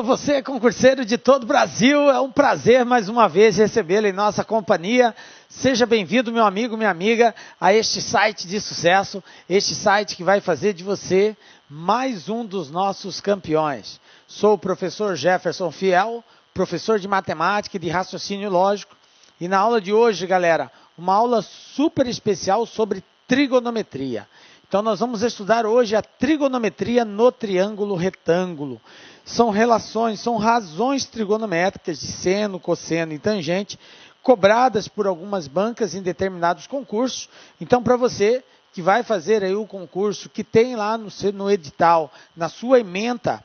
Você, concurseiro de todo o Brasil, é um prazer mais uma vez recebê-lo em nossa companhia. Seja bem-vindo, meu amigo, minha amiga, a este site de sucesso, este site que vai fazer de você mais um dos nossos campeões. Sou o professor Jefferson Fiel, professor de matemática e de raciocínio lógico, e na aula de hoje, galera, uma aula super especial sobre trigonometria. Então, nós vamos estudar hoje a trigonometria no triângulo retângulo. São relações, são razões trigonométricas de seno, cosseno e tangente, cobradas por algumas bancas em determinados concursos. Então, para você que vai fazer aí o concurso, que tem lá no edital, na sua ementa,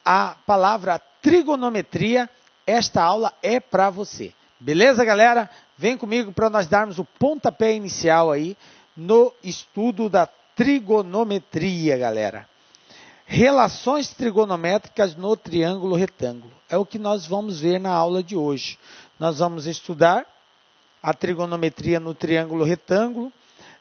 a palavra trigonometria, esta aula é para você. Beleza, galera? Vem comigo para nós darmos o pontapé inicial aí no estudo da trigonometria, galera. Relações trigonométricas no triângulo retângulo. É o que nós vamos ver na aula de hoje. Nós vamos estudar a trigonometria no triângulo retângulo,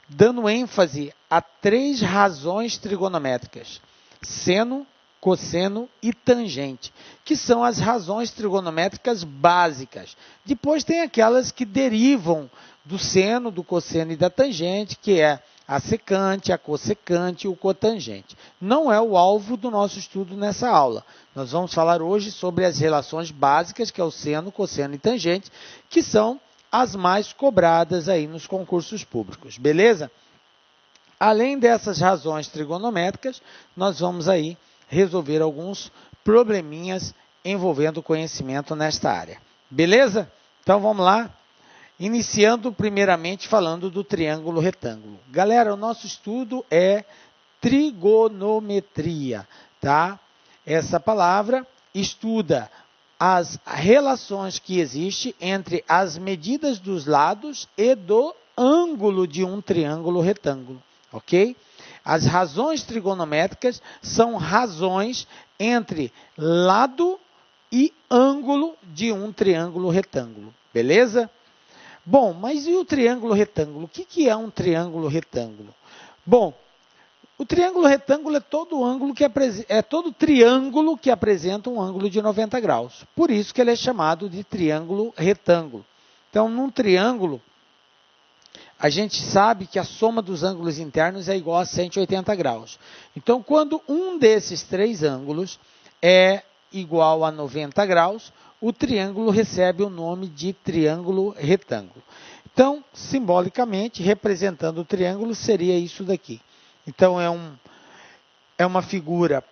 dando ênfase a 3 razões trigonométricas: seno, cosseno e tangente, que são as razões trigonométricas básicas. Depois tem aquelas que derivam do seno, do cosseno e da tangente, que é a secante, a cossecante e o cotangente. Não é o alvo do nosso estudo nessa aula. Nós vamos falar hoje sobre as relações básicas, que é o seno, cosseno e tangente, que são as mais cobradas aí nos concursos públicos, beleza? Além dessas razões trigonométricas, nós vamos aí resolver alguns probleminhas envolvendo conhecimento nesta área. Beleza? Então vamos lá. Iniciando primeiramente falando do triângulo retângulo. Galera, o nosso estudo é trigonometria, tá? Essa palavra estuda as relações que existem entre as medidas dos lados e do ângulo de um triângulo retângulo, ok? As razões trigonométricas são razões entre lado e ângulo de um triângulo retângulo, beleza? Bom, mas e o triângulo retângulo? O que é um triângulo retângulo? Bom, o triângulo retângulo é todo ângulo todo triângulo que apresenta um ângulo de 90 graus. Por isso que ele é chamado de triângulo retângulo. Então, num triângulo, a gente sabe que a soma dos ângulos internos é igual a 180 graus. Então, quando um desses 3 ângulos é igual a 90 graus, o triângulo recebe o nome de triângulo retângulo. Então, simbolicamente, representando o triângulo, seria isso daqui. Então, é uma figura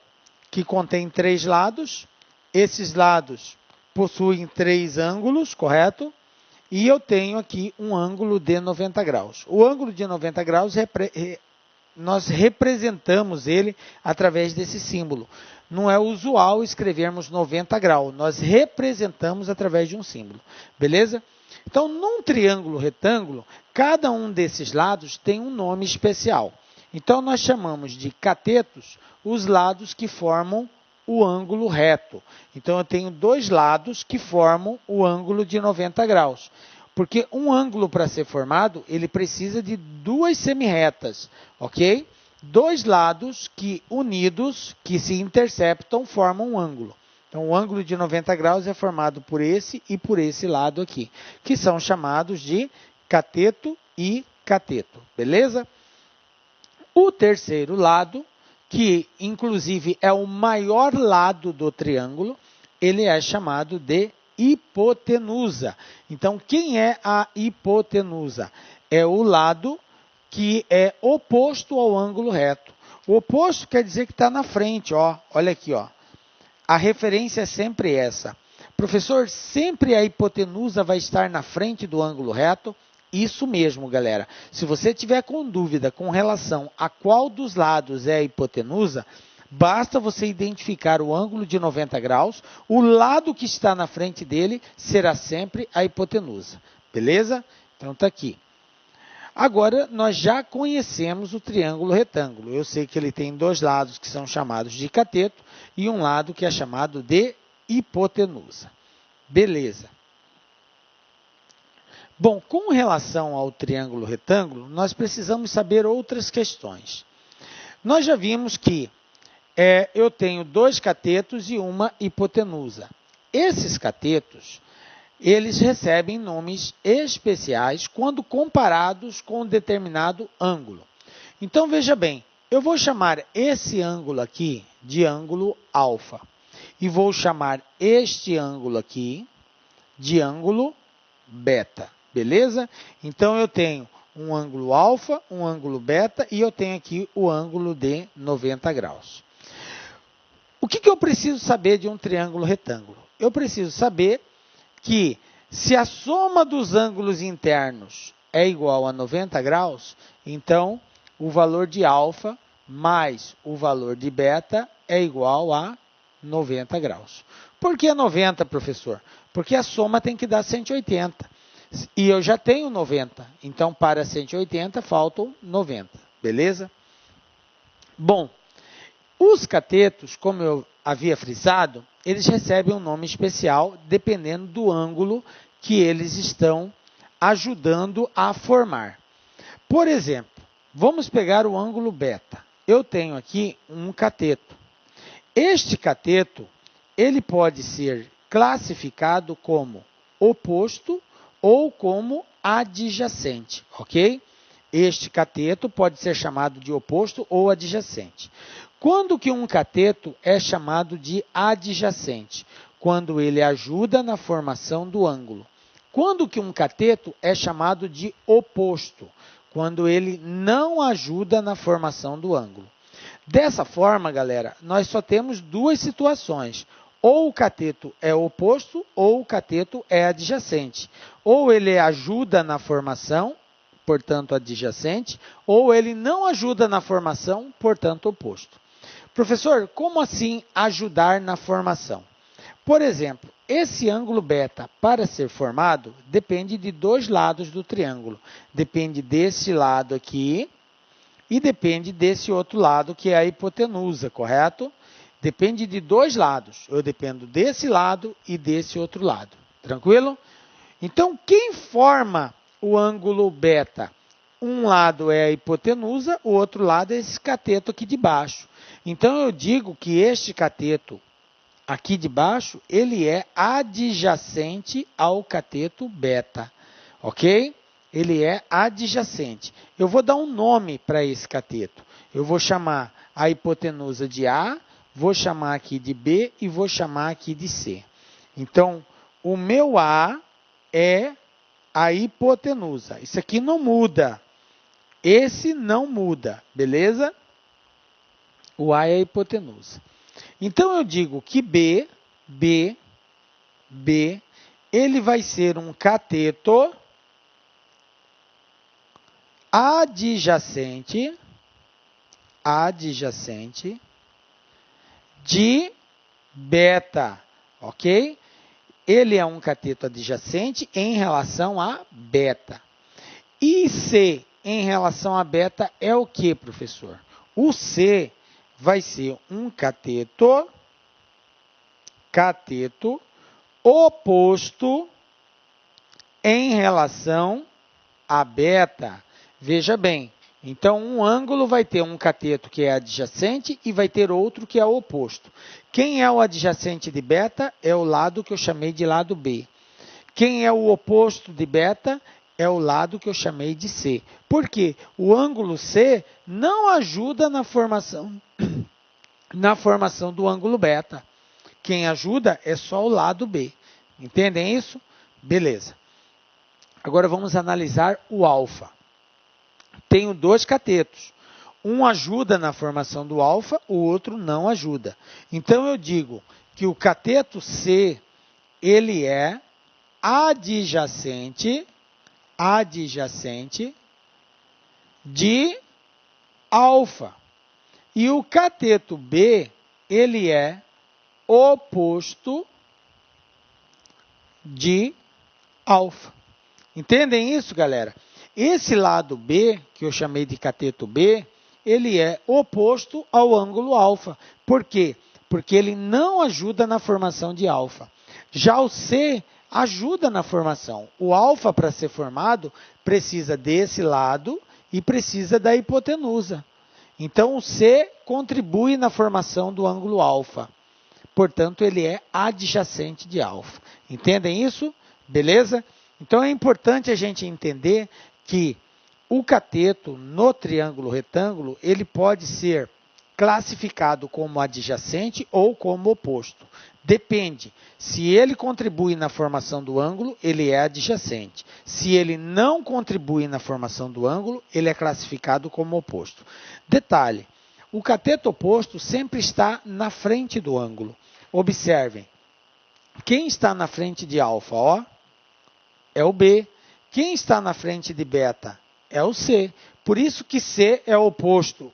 que contém 3 lados. Esses lados possuem 3 ângulos, correto? E eu tenho aqui um ângulo de 90 graus. O ângulo de 90 graus, nós representamos ele através desse símbolo. Não é usual escrevermos 90 graus, nós representamos através de um símbolo, beleza? Então, num triângulo retângulo, cada um desses lados tem um nome especial. Então, nós chamamos de catetos os lados que formam o ângulo reto. Então, eu tenho 2 lados que formam o ângulo de 90 graus. Porque um ângulo, para ser formado, ele precisa de 2 semirretas, ok? 2 lados que unidos, que se interceptam, formam um ângulo. Então, o ângulo de 90 graus é formado por esse e por esse lado aqui, que são chamados de cateto e cateto, beleza? O terceiro lado, que inclusive é o maior lado do triângulo, ele é chamado de hipotenusa. Então, quem é a hipotenusa? É o lado que é oposto ao ângulo reto. O oposto quer dizer que está na frente, ó. Olha aqui, ó. A referência é sempre essa. Professor, sempre a hipotenusa vai estar na frente do ângulo reto? Isso mesmo, galera. Se você tiver com dúvida com relação a qual dos lados é a hipotenusa, basta você identificar o ângulo de 90 graus, o lado que está na frente dele será sempre a hipotenusa. Beleza? Então, está aqui. Agora, nós já conhecemos o triângulo retângulo. Eu sei que ele tem 2 lados que são chamados de cateto e um lado que é chamado de hipotenusa. Beleza. Bom, com relação ao triângulo retângulo, nós precisamos saber outras questões. Nós já vimos que eu tenho 2 catetos e uma hipotenusa. Esses catetos, eles recebem nomes especiais quando comparados com um determinado ângulo. Então, veja bem, eu vou chamar esse ângulo aqui de ângulo alfa. E vou chamar este ângulo aqui de ângulo beta. Beleza? Então, eu tenho um ângulo alfa, um ângulo beta e eu tenho aqui o ângulo de 90 graus. O que eu preciso saber de um triângulo retângulo? Eu preciso saber que se a soma dos ângulos internos é igual a 90 graus, então o valor de alfa mais o valor de beta é igual a 90 graus. Por que 90, professor? Porque a soma tem que dar 180. E eu já tenho 90. Então, para 180, faltam 90. Beleza? Bom, os catetos, como eu havia frisado, eles recebem um nome especial dependendo do ângulo que eles estão ajudando a formar. Por exemplo, vamos pegar o ângulo beta. Eu tenho aqui um cateto. Este cateto, ele pode ser classificado como oposto ou como adjacente, ok? Este cateto pode ser chamado de oposto ou adjacente. Quando que um cateto é chamado de adjacente? Quando ele ajuda na formação do ângulo. Quando que um cateto é chamado de oposto? Quando ele não ajuda na formação do ângulo. Dessa forma, galera, nós só temos 2 situações. Ou o cateto é oposto ou o cateto é adjacente. Ou ele ajuda na formação, portanto adjacente, ou ele não ajuda na formação, portanto oposto. Professor, como assim ajudar na formação? Por exemplo, esse ângulo beta, para ser formado, depende de 2 lados do triângulo. Depende desse lado aqui e depende desse outro lado, que é a hipotenusa, correto? Depende de 2 lados. Eu dependo desse lado e desse outro lado. Tranquilo? Então, quem forma o ângulo beta? Um lado é a hipotenusa, o outro lado é esse cateto aqui de baixo. Então, eu digo que este cateto aqui de baixo, ele é adjacente ao cateto beta. Ok? Ele é adjacente. Eu vou dar um nome para esse cateto. Eu vou chamar a hipotenusa de A, vou chamar aqui de B e vou chamar aqui de C. Então, o meu A é a hipotenusa. Isso aqui não muda. Esse não muda, beleza? O A é a hipotenusa. Então, eu digo que B, ele vai ser um cateto adjacente de beta, ok? Ele é um cateto adjacente em relação a beta. E C em relação a beta é o que, professor? O C vai ser um cateto oposto em relação a beta. Veja bem, então um ângulo vai ter um cateto que é adjacente e vai ter outro que é oposto. Quem é o adjacente de beta? É o lado que eu chamei de lado B. Quem é o oposto de beta? É o lado que eu chamei de C. Por quê? O ângulo C não ajuda na formação do ângulo beta. Quem ajuda é só o lado B. Entendem isso? Beleza. Agora vamos analisar o alfa. Tenho 2 catetos. Um ajuda na formação do alfa, o outro não ajuda. Então, eu digo que o cateto C, ele é adjacente de alfa. E o cateto B, ele é oposto de alfa. Entendem isso, galera? Esse lado B, que eu chamei de cateto B, ele é oposto ao ângulo alfa. Por quê? Porque ele não ajuda na formação de alfa. Já o C ajuda na formação. O alfa, para ser formado, precisa desse lado e precisa da hipotenusa. Então, o C contribui na formação do ângulo alfa. Portanto, ele é adjacente de alfa. Entendem isso? Beleza? Então, é importante a gente entender que o cateto no triângulo retângulo, ele pode ser classificado como adjacente ou como oposto. Depende. Se ele contribui na formação do ângulo, ele é adjacente. Se ele não contribui na formação do ângulo, ele é classificado como oposto. Detalhe, o cateto oposto sempre está na frente do ângulo. Observem, quem está na frente de alfa, ó, é o B. Quem está na frente de beta é o C. Por isso que C é oposto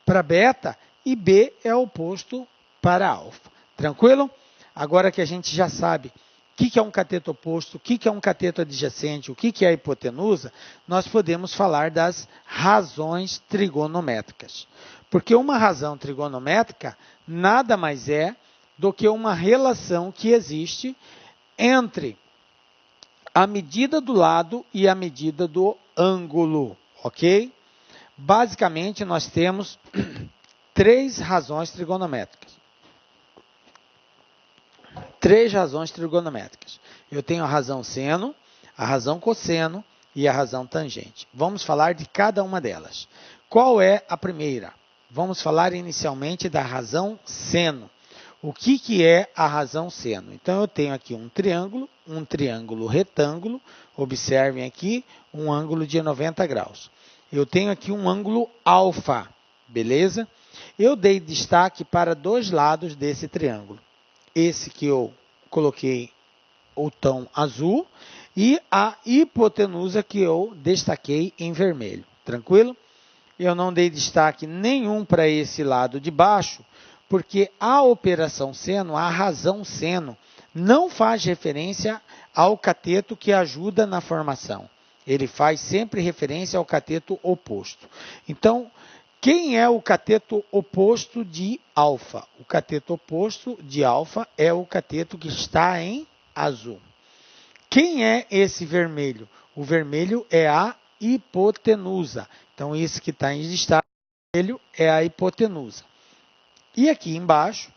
para beta e B é oposto para alfa. Tranquilo? Agora que a gente já sabe o que é um cateto oposto, o que é um cateto adjacente, o que é a hipotenusa, nós podemos falar das razões trigonométricas. Porque uma razão trigonométrica nada mais é do que uma relação que existe entre a medida do lado e a medida do ângulo, ok? Basicamente, nós temos três razões trigonométricas. Três razões trigonométricas. Eu tenho a razão seno, a razão cosseno e a razão tangente. Vamos falar de cada uma delas. Qual é a primeira? Vamos falar inicialmente da razão seno. O que é a razão seno? Então, eu tenho aqui um triângulo retângulo, observem aqui, um ângulo de 90 graus. Eu tenho aqui um ângulo alfa, beleza? Eu dei destaque para dois lados desse triângulo. Esse que eu coloquei o tom azul e a hipotenusa que eu destaquei em vermelho, tranquilo? Eu não dei destaque nenhum para esse lado de baixo, porque a operação seno, a razão seno, não faz referência ao cateto que ajuda na formação. Ele faz sempre referência ao cateto oposto. Então, quem é o cateto oposto de alfa? O cateto oposto de alfa é o cateto que está em azul. Quem é esse vermelho? O vermelho é a hipotenusa. Então, esse que está em destaque, vermelho é a hipotenusa. E aqui embaixo,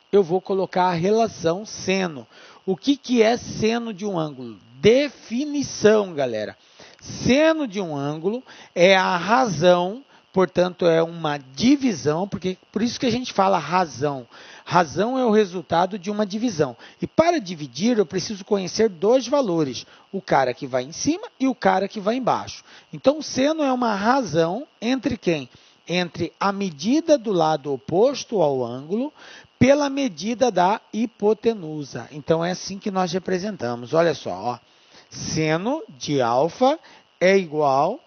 eu vou colocar a relação seno. O que é seno de um ângulo? Definição, galera. Seno de um ângulo é a razão, portanto, é uma divisão, por isso que a gente fala razão. Razão é o resultado de uma divisão. E para dividir, eu preciso conhecer dois valores, o cara que vai em cima e o cara que vai embaixo. Então, seno é uma razão entre quem? Entre a medida do lado oposto ao ângulo pela medida da hipotenusa. Então, é assim que nós representamos. Olha só, ó. Seno de alfa é igual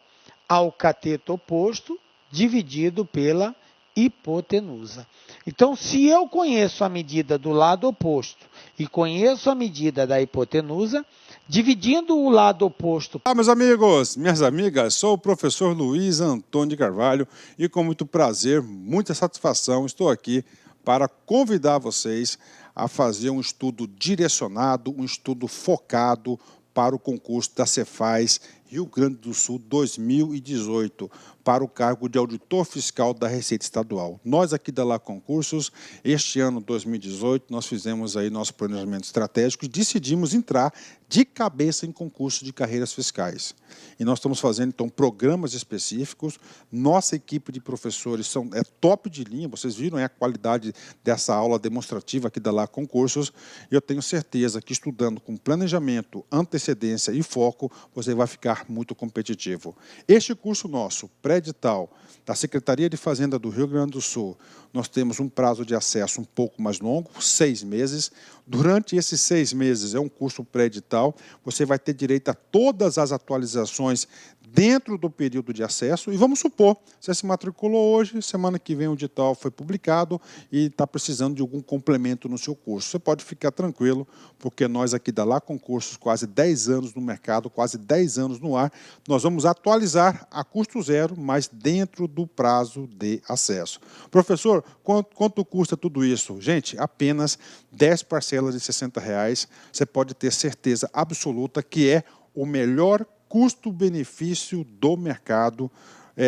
ao cateto oposto dividido pela hipotenusa. Então, se eu conheço a medida do lado oposto e conheço a medida da hipotenusa, dividindo o lado oposto... Olá, meus amigos, minhas amigas, sou o professor Luiz Antônio de Carvalho e com muito prazer, muita satisfação, estou aqui para convidar vocês a fazer um estudo direcionado, um estudo focado para o concurso da Cefaz Rio Grande do Sul 2018, para o cargo de auditor fiscal da Receita Estadual. Nós aqui da Lá Concursos, este ano 2018, nós fizemos aí nosso planejamento estratégico e decidimos entrar de cabeça em concurso de carreiras fiscais. E nós estamos fazendo, então, programas específicos. Nossa equipe de professores é top de linha, vocês viram a qualidade dessa aula demonstrativa aqui da Lá Concursos. E eu tenho certeza que estudando com planejamento, antecedência e foco, você vai ficar muito competitivo. Este curso nosso, pré-edital, da Secretaria de Fazenda do Rio Grande do Sul, nós temos um prazo de acesso um pouco mais longo, 6 meses. Durante esses 6 meses, é um curso pré-edital, você vai ter direito a todas as atualizações dentro do período de acesso. E vamos supor, você se matriculou hoje, semana que vem o edital foi publicado e está precisando de algum complemento no seu curso. Você pode ficar tranquilo, porque nós aqui da Lá Concursos, quase 10 anos no mercado, quase 10 anos no ar, nós vamos atualizar a custo zero, mas dentro do prazo de acesso. Professor, quanto custa tudo isso? Gente, apenas 10 parcelas de R$60. Você pode ter certeza absoluta que é o melhor custo-benefício do mercado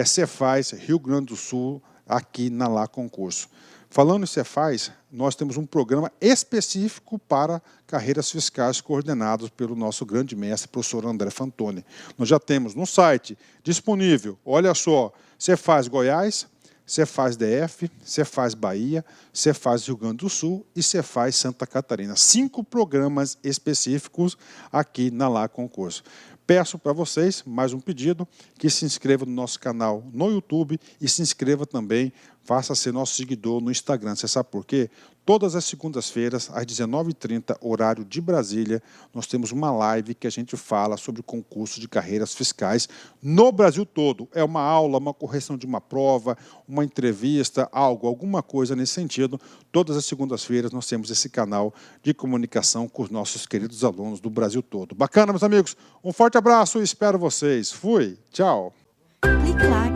Cefaz, Rio Grande do Sul, aqui na Lá Concurso. Falando em Cefaz, nós temos um programa específico para carreiras fiscais coordenados pelo nosso grande mestre, professor André Fantoni. Nós já temos no site disponível, olha só, Cefaz Goiás, Cefaz DF, Cefaz Bahia, Cefaz Rio Grande do Sul e Cefaz Santa Catarina. 5 programas específicos aqui na Lá Concurso. Peço para vocês, mais um pedido, que se inscreva no nosso canal no YouTube e se inscreva também, faça ser nosso seguidor no Instagram. Você sabe por quê? Todas as segundas-feiras, às 19h30, horário de Brasília, nós temos uma live que a gente fala sobre o concurso de carreiras fiscais no Brasil todo. É uma aula, uma correção de uma prova, uma entrevista, alguma coisa nesse sentido. Todas as segundas-feiras nós temos esse canal de comunicação com os nossos queridos alunos do Brasil todo. Bacana, meus amigos? Um forte abraço e espero vocês. Fui, tchau. Clique lá.